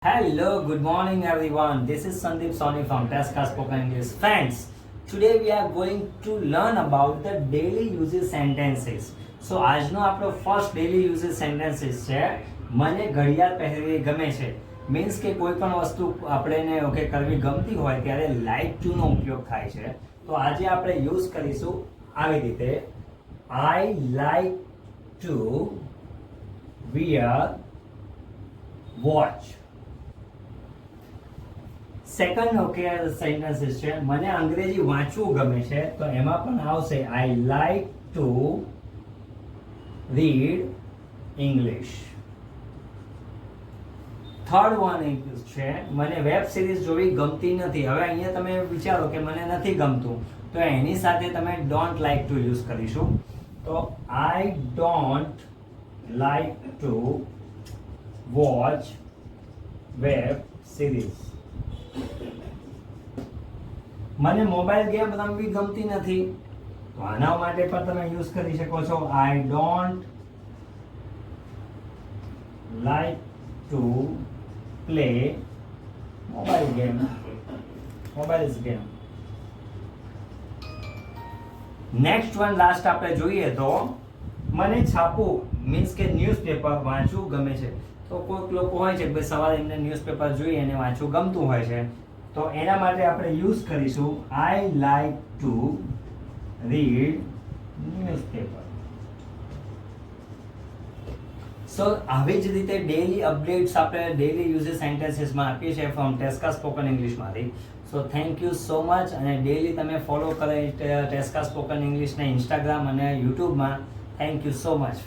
Hello, good morning everyone. This is Sandeep Soni from Tesca Spoken English. Friends, today we are going to learn about the daily usage sentences. So આજનો આપણો first daily usage sentences છે મને ઘડિયાળ પહેરવી ગમે છે. Means કે કોઈ પણ વસ્તુ આપણે ઓકે કરવી ગમતી હોય ત્યારે લાઇક ટુ નો ઉપયોગ થાય છે. તો આજે આપણે યુઝ કરીશું આવી રીતે I like to wear watch. Second okay sentences છે મને અંગ્રેજી વાંચવું ગમે છે તો એમાં પણ આવશે આઈ like to read English. Third one છે મને વેબ સિરીઝ જોવી ગમતી નથી. હવે અહીંયા તમે વિચારો કે મને નથી ગમતું તો એની સાથે તમે ડોન્ટ લાઈક ટુ યુઝ કરીશું. તો I don't like to watch web series. મને મોબાઈલ ગેમ રમવી ગમતી નથી તો આના માટે પણ તમે યુઝ કરી શકો છો I don't like to play mobile game. Next one last આપણે જોઈએ તો મને છાપવું મીન્સ કે ન્યૂઝપેપર વાંચવું ગમે છે. તો કોઈક લોકો હોય છે કે સવારે એમને ન્યૂઝપેપર જોઈએ અને વાંચવું ગમતું હોય છે તો એના માટે આપણે યુઝ કરીશું I like to read newspaper. So આવી જ રીતે ડેલી અપડેટ્સ આપણે ડેલી યુઝેજ સેન્ટેન્સીસમાં આપીએ છીએ ફ્રોમ ટેસ્કા સ્પોકન ઇંગ્લિશમાંથી. So thank you so much અને ડેલી તમે ફોલો કરે ટેસ્કા સ્પોકન ઇંગ્લિશને ઇન્સ્ટાગ્રામ અને યુટ્યુબમાં. Thank you so much.